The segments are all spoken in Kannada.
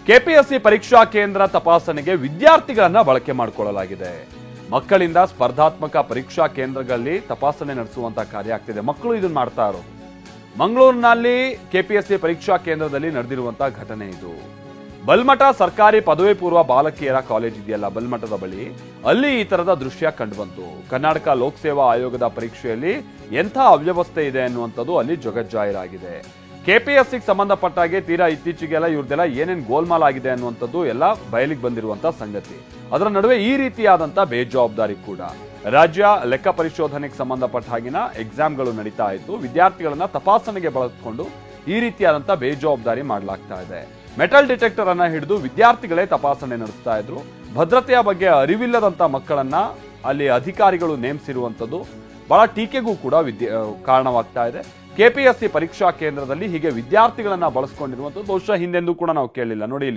ಕೆಪಿಎಸ್ಸಿ ಪರೀಕ್ಷಾ ಕೇಂದ್ರ ತಪಾಸಣೆಗೆ ವಿದ್ಯಾರ್ಥಿಗಳನ್ನ ಬಳಕೆ ಮಾಡಿಕೊಳ್ಳಲಾಗಿದೆ. ಮಕ್ಕಳಿಂದ ಸ್ಪರ್ಧಾತ್ಮಕ ಪರೀಕ್ಷಾ ಕೇಂದ್ರಗಳಲ್ಲಿ ತಪಾಸಣೆ ನಡೆಸುವಂತ ಕಾರ್ಯ ಆಗ್ತಿದೆ. ಮಕ್ಕಳು ಇದನ್ನ ಮಾಡ್ತಾ ಇರೋದು. ಮಂಗಳೂರಿನಲ್ಲಿ ಕೆಪಿಎಸ್ಸಿ ಪರೀಕ್ಷಾ ಕೇಂದ್ರದಲ್ಲಿ ನಡೆದಿರುವಂತಹ ಘಟನೆ ಇದು. ಬಲ್ಮಠ ಸರ್ಕಾರಿ ಪದವಿ ಪೂರ್ವ ಬಾಲಕಿಯರ ಕಾಲೇಜ್ ಇದೆಯಲ್ಲ, ಬಲ್ಮಠದ ಬಳಿ, ಅಲ್ಲಿ ಈ ತರದ ದೃಶ್ಯ ಕಂಡುಬಂತು. ಕರ್ನಾಟಕ ಲೋಕಸೇವಾ ಆಯೋಗದ ಪರೀಕ್ಷೆಯಲ್ಲಿ ಎಂಥ ಅವ್ಯವಸ್ಥೆ ಇದೆ ಅನ್ನುವಂಥದ್ದು ಅಲ್ಲಿ ಜಗಜ್ಜಾಹೀರಾಗಿದೆ. ಕೆಪಿಎಸ್ಸಿಗೆ ಸಂಬಂಧಪಟ್ಟಾಗೆ ತೀರಾ ಇತ್ತೀಚೆಗೆಲ್ಲ ಇವ್ರದೆಲ್ಲ ಏನೇನು ಗೋಲ್ಮಾಲ್ ಆಗಿದೆ ಅನ್ನುವಂಥದ್ದು ಎಲ್ಲ ಬಯಲಿಗೆ ಬಂದಿರುವಂತಹ ಸಂಗತಿ. ಅದರ ನಡುವೆ ಈ ರೀತಿಯಾದಂಥ ಬೇಜವಾಬ್ದಾರಿ ಕೂಡ. ರಾಜ್ಯ ಲೆಕ್ಕ ಪರಿಶೋಧನೆಗೆ ಸಂಬಂಧಪಟ್ಟ ಹಾಗಿನ ಎಕ್ಸಾಮ್ಗಳು ನಡೀತಾ ಇತ್ತು. ವಿದ್ಯಾರ್ಥಿಗಳನ್ನ ತಪಾಸಣೆಗೆ ಬಳಸಿಕೊಂಡು ಈ ರೀತಿಯಾದಂಥ ಬೇಜವಾಬ್ದಾರಿ ಮಾಡಲಾಗ್ತಾ ಇದೆ. ಮೆಟಲ್ ಡಿಟೆಕ್ಟರ್ ಅನ್ನ ಹಿಡಿದು ವಿದ್ಯಾರ್ಥಿಗಳೇ ತಪಾಸಣೆ ನಡೆಸ್ತಾ ಇದ್ರು. ಭದ್ರತೆಯ ಬಗ್ಗೆ ಅರಿವಿಲ್ಲದಂತ ಮಕ್ಕಳನ್ನ ಅಲ್ಲಿ ಅಧಿಕಾರಿಗಳು ನೇಮಿಸಿರುವಂಥದ್ದು ಬಹಳ ಟೀಕೆಗೂ ಕೂಡ ಕಾರಣವಾಗ್ತಾ ಇದೆ. ಕೆಪಿಎಸ್ಸಿ ಪರೀಕ್ಷಾ ಕೇಂದ್ರದಲ್ಲಿ ಹೀಗೆ ವಿದ್ಯಾರ್ಥಿಗಳನ್ನ ಬಳಸ್ಕೊಂಡಿರುವಂಥದ್ದು ಬಹುಶಃ ಹಿಂದೆಂದೂ ಕೂಡ ನಾವು ಕೇಳಲಿಲ್ಲ. ನೋಡಿ,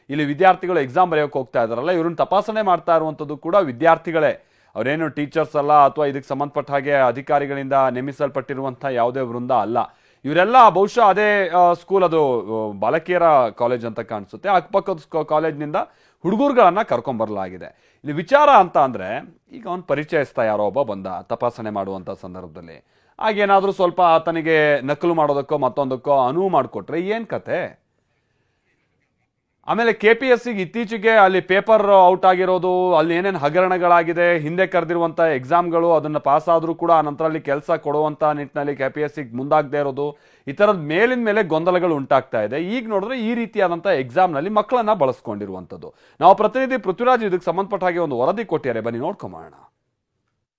ಇಲ್ಲಿ ವಿದ್ಯಾರ್ಥಿಗಳು ಎಕ್ಸಾಮ್ ಬರೆಯೋಕೆ ಹೋಗ್ತಾ ಇದಾರಲ್ಲ, ಇವ್ರನ್ನ ತಪಾಸಣೆ ಮಾಡ್ತಾ ಇರುವಂಥದ್ದು ಕೂಡ ವಿದ್ಯಾರ್ಥಿಗಳೇ. ಅವರೇನು ಟೀಚರ್ಸ್ ಅಲ್ಲ ಅಥವಾ ಇದಕ್ಕೆ ಸಂಬಂಧಪಟ್ಟ ಹಾಗೆ ಅಧಿಕಾರಿಗಳಿಂದ ನೇಮಿಸಲ್ಪಟ್ಟಿರುವಂತಹ ಯಾವುದೇ ವೃಂದ ಅಲ್ಲ. ಇವರೆಲ್ಲ ಬಹುಶಃ ಅದೇ ಸ್ಕೂಲ್, ಅದು ಬಾಲಕಿಯರ ಕಾಲೇಜ್ ಅಂತ ಕಾಣಿಸುತ್ತೆ. ಅಕ್ಕಪಕ್ಕದ ಕಾಲೇಜ್ನಿಂದ ಹುಡುಗರುಗಳನ್ನ ಕರ್ಕೊಂಡ್ಬರಲಾಗಿದೆ. ಇಲ್ಲಿ ವಿಚಾರ ಅಂತ ಅಂದ್ರೆ, ಈಗ ಅವನು ಪರಿಚಯಿಸ್ತಾ ಯಾರೋ ಒಬ್ಬ ಬಂದ ತಪಾಸಣೆ ಮಾಡುವಂತ ಸಂದರ್ಭದಲ್ಲಿ, ಹಾಗೇನಾದ್ರೂ ಸ್ವಲ್ಪ ಆತನಿಗೆ ನಕಲು ಮಾಡೋದಕ್ಕೋ ಮತ್ತೊಂದಕ್ಕೋ ಅನುವು ಮಾಡಿಕೊಟ್ರೆ ಏನ್ ಕತೆ? ಆಮೇಲೆ ಕೆಪಿಎಸ್ಸಿಗೆ ಇತ್ತೀಚೆಗೆ ಅಲ್ಲಿ ಪೇಪರ್ ಔಟ್ ಆಗಿರೋದು, ಅಲ್ಲಿ ಏನೇನು ಹಗರಣಗಳಾಗಿದೆ, ಹಿಂದೆ ಕರೆದಿರುವಂತ ಎಕ್ಸಾಮ್ಗಳು, ಅದನ್ನ ಪಾಸ್ ಆದ್ರೂ ಕೂಡ ಆ ನಂತರ ಅಲ್ಲಿ ಕೆಲಸ ಕೊಡುವಂತ ನಿಟ್ಟಿನಲ್ಲಿ ಕೆಪಿಎಸ್ಸಿಗೆ ಮುಂದಾಗದೇ ಇರೋದು, ಈ ತರದ ಮೇಲಿನ ಮೇಲೆ ಗೊಂದಲಗಳು ಉಂಟಾಗ್ತಾ ಇದೆ. ಈಗ ನೋಡಿದ್ರೆ ಈ ರೀತಿಯಾದಂಥ ಎಕ್ಸಾಮ್ ನಲ್ಲಿ ಮಕ್ಕಳನ್ನ ಬಳಸ್ಕೊಂಡಿರುವಂಥದ್ದು. ನಾವು ಪ್ರತಿನಿಧಿ ಪೃಥ್ವಿರಾಜ್ ಇದಕ್ಕೆ ಸಂಬಂಧಪಟ್ಟ ಹಾಗೆ ಒಂದು ವರದಿ ಕೊಟ್ಟಿದ್ದಾರೆ, ಬನ್ನಿ ನೋಡ್ಕೊಂಬೋಣ.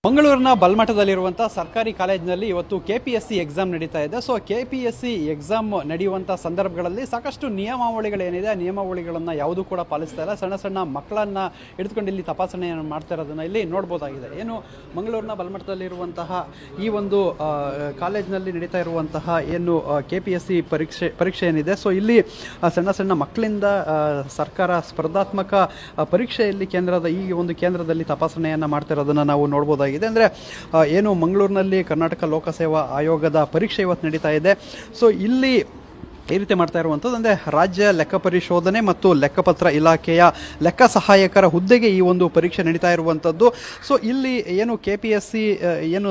ಮಂಗಳೂರಿನ ಬಲ್ಮಠದಲ್ಲಿರುವಂತಹ ಸರ್ಕಾರಿ ಕಾಲೇಜಿನಲ್ಲಿ ಇವತ್ತು ಕೆಪಿಎಸ್ಸಿ ಎಕ್ಸಾಮ್ ನಡೀತಾ ಇದೆ. ಸೊ ಕೆಪಿಎಸ್ಸಿ ಎಕ್ಸಾಮ್ ನಡೆಯುವಂಥ ಸಂದರ್ಭಗಳಲ್ಲಿ ಸಾಕಷ್ಟು ನಿಯಮಾವಳಿಗಳೇನಿದೆ, ಆ ನಿಯಮಾವಳಿಗಳನ್ನು ಯಾವುದೂ ಕೂಡ ಪಾಲಿಸ್ತಾ ಇಲ್ಲ. ಸಣ್ಣ ಸಣ್ಣ ಮಕ್ಕಳನ್ನ ಹಿಡಿದುಕೊಂಡು ಇಲ್ಲಿ ತಪಾಸಣೆಯನ್ನು ಮಾಡ್ತಾ ಇರೋದನ್ನ ಇಲ್ಲಿ ನೋಡ್ಬೋದಾಗಿದೆ. ಏನು ಮಂಗಳೂರಿನ ಬಲ್ಮಠದಲ್ಲಿರುವಂತಹ ಈ ಒಂದು ಕಾಲೇಜಿನಲ್ಲಿ ನಡೀತಾ ಇರುವಂತಹ ಏನು ಕೆಪಿಎಸ್ಸಿ ಪರೀಕ್ಷೆ ಏನಿದೆ, ಸೊ ಇಲ್ಲಿ ಸಣ್ಣ ಸಣ್ಣ ಮಕ್ಕಳಿಂದ ಸರ್ಕಾರ ಸ್ಪರ್ಧಾತ್ಮಕ ಪರೀಕ್ಷೆಯಲ್ಲಿ ಈ ಒಂದು ಕೇಂದ್ರದಲ್ಲಿ ತಪಾಸಣೆಯನ್ನು ಮಾಡ್ತಾ ಇರೋದನ್ನ ನಾವು ನೋಡ್ಬೋದಾಗಿದೆ. ಅಂದ್ರೆ ಏನು ಮಂಗಳೂರಿನಲ್ಲಿ ಕರ್ನಾಟಕ ಲೋಕಸೇವಾ ಆಯೋಗದ ಪರೀಕ್ಷೆ ಇವತ್ತು ನಡೀತಾ ಇದೆ. ಸೊ ಇಲ್ಲಿ ಈ ರೀತಿ ಮಾಡ್ತಾ ಇರುವಂಥದ್ದು ಅಂದರೆ ರಾಜ್ಯ ಲೆಕ್ಕ ಪರಿಶೋಧನೆ ಮತ್ತು ಲೆಕ್ಕಪತ್ರ ಇಲಾಖೆಯ ಲೆಕ್ಕ ಸಹಾಯಕರ ಹುದ್ದೆಗೆ ಈ ಒಂದು ಪರೀಕ್ಷೆ ನಡೀತಾ ಇರುವಂಥದ್ದು. ಸೊ ಇಲ್ಲಿ ಏನು ಕೆಪಿಎಸ್ಸಿ ಏನು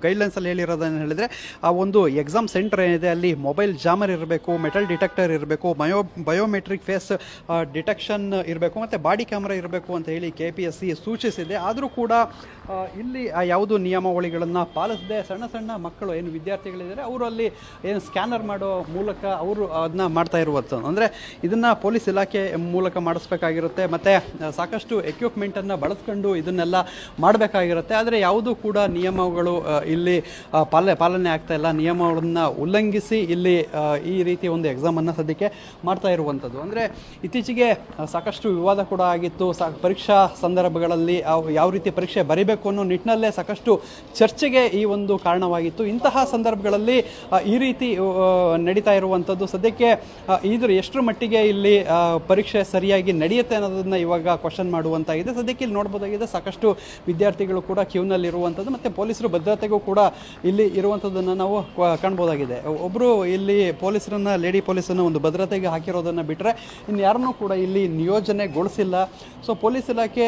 ಗೈಡ್ಲೈನ್ಸ್ ಅಲ್ಲಿ ಹೇಳಿರೋದನ್ನು ಹೇಳಿದ್ರೆ, ಆ ಒಂದು ಎಕ್ಸಾಮ್ ಸೆಂಟರ್ ಏನಿದೆ ಅಲ್ಲಿ ಮೊಬೈಲ್ ಜಾಮರ್ ಇರಬೇಕು, ಮೆಟಲ್ ಡಿಟೆಕ್ಟರ್ ಇರಬೇಕು, ಬಯೋಮೆಟ್ರಿಕ್ ಫೇಸ್ ಡಿಟೆಕ್ಷನ್ ಇರಬೇಕು, ಮತ್ತು ಬಾಡಿ ಕ್ಯಾಮ್ರಾ ಇರಬೇಕು ಅಂತ ಹೇಳಿ ಕೆಪಿಎಸ್ಸಿ ಸೂಚಿಸಿದೆ. ಆದರೂ ಕೂಡ ಇಲ್ಲಿ ಯಾವುದು ನಿಯಮಾವಳಿಗಳನ್ನು ಪಾಲಿಸದೆ ಸಣ್ಣ ಸಣ್ಣ ಮಕ್ಕಳು ಏನು ವಿದ್ಯಾರ್ಥಿಗಳಿದ್ದಾರೆ ಅವರು ಅಲ್ಲಿ ಏನು ಸ್ಕ್ಯಾನರ್ ಮಾಡೋ ಮೂಲಕ ಅವರು ಅದನ್ನ ಮಾಡ್ತಾ ಇರುವಂಥದ್ದು. ಅಂದರೆ ಇದನ್ನ ಪೊಲೀಸ್ ಇಲಾಖೆ ಮೂಲಕ ಮಾಡಿಸ್ಬೇಕಾಗಿರುತ್ತೆ, ಮತ್ತೆ ಸಾಕಷ್ಟು ಎಕ್ವಿಪ್ಮೆಂಟ್ ಅನ್ನ ಬಳಸ್ಕೊಂಡು ಇದನ್ನೆಲ್ಲ ಮಾಡಬೇಕಾಗಿರುತ್ತೆ. ಆದರೆ ಯಾವುದೂ ಕೂಡ ನಿಯಮಗಳು ಇಲ್ಲಿ ಪಾಲನೆ ಆಗ್ತಾ ಇಲ್ಲ. ನಿಯಮಗಳನ್ನ ಉಲ್ಲಂಘಿಸಿ ಇಲ್ಲಿ ಈ ರೀತಿ ಒಂದು ಎಕ್ಸಾಮ್ ಅನ್ನ ಸದ್ಯಕ್ಕೆ ಮಾಡ್ತಾ ಇರುವಂಥದ್ದು. ಅಂದರೆ ಇತ್ತೀಚೆಗೆ ಸಾಕಷ್ಟು ವಿವಾದ ಕೂಡ ಆಗಿತ್ತು. ಪರೀಕ್ಷಾ ಸಂದರ್ಭಗಳಲ್ಲಿ ಯಾವ ರೀತಿ ಪರೀಕ್ಷೆ ಬರೀಬೇಕು ಅನ್ನೋ ನಿಟ್ಟಿನಲ್ಲೇ ಸಾಕಷ್ಟು ಚರ್ಚೆಗೆ ಈ ಒಂದು ಕಾರಣವಾಗಿತ್ತು. ಇಂತಹ ಸಂದರ್ಭಗಳಲ್ಲಿ ಈ ರೀತಿ ನಡೀತಾ ಇರುವಂಥದ್ದು ಸದ್ಯಕ್ಕೆ ಇದ್ರ ಎಷ್ಟರ ಮಟ್ಟಿಗೆ ಇಲ್ಲಿ ಪರೀಕ್ಷೆ ಸರಿಯಾಗಿ ನಡೆಯುತ್ತೆ ಅನ್ನೋದನ್ನ ಇವಾಗ ಕ್ವಶನ್ ಮಾಡುವಂತಾಗಿದೆ. ಸದ್ಯಕ್ಕೆ ಇಲ್ಲಿ ನೋಡ್ಬೋದಾಗಿದೆ ಸಾಕಷ್ಟು ವಿದ್ಯಾರ್ಥಿಗಳು ಕೂಡ ಕ್ಯೂನಲ್ಲಿ ಇರುವಂಥದ್ದು, ಮತ್ತೆ ಪೊಲೀಸರು ಭದ್ರತೆಗೂ ಕೂಡ ಇಲ್ಲಿ ಇರುವಂಥದ್ದನ್ನು ನಾವು ಕಾಣ್ಬೋದಾಗಿದೆ. ಒಬ್ಬರು ಇಲ್ಲಿ ಲೇಡಿ ಪೊಲೀಸರನ್ನ ಒಂದು ಭದ್ರತೆಗೆ ಹಾಕಿರೋದನ್ನ ಬಿಟ್ಟರೆ ಇನ್ಯಾರನ್ನೂ ಕೂಡ ಇಲ್ಲಿ ನಿಯೋಜನೆಗೊಳಿಸಿಲ್ಲ. ಸೊ ಪೊಲೀಸ್ ಇಲಾಖೆ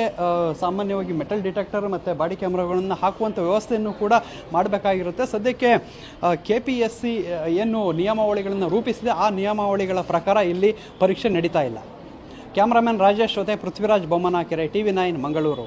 ಸಾಮಾನ್ಯವಾಗಿ ಮೆಟಲ್ ಡಿಟೆಕ್ಟರ್ ಮತ್ತು ಬಾಡಿ ಕ್ಯಾಮ್ರಾಗಳನ್ನು ಹಾಕುವಂಥ ವ್ಯವಸ್ಥೆಯನ್ನು ಕೂಡ ಮಾಡಬೇಕಾಗಿರುತ್ತೆ. ಸದ್ಯಕ್ಕೆ ಕೆಪಿಎಸ್ಸಿ ಏನು ನಿಯಮಾವಳಿಗಳನ್ನು ರೂಪಿಸಿದೆ ಆ ನಿಯಮಾವಳಿಗಳ ಪ್ರಕಾರ ಇಲ್ಲಿ ಪರೀಕ್ಷೆ ನಡೀತಾ ಇಲ್ಲ. ಕ್ಯಾಮ್ರಾಮನ್ ರಾಜೇಶ್ ಜೊತೆ ಪೃಥ್ವಿರಾಜ್ ಬೊಮ್ಮನಕೆರೆ, TV9 ಮಂಗಳೂರು.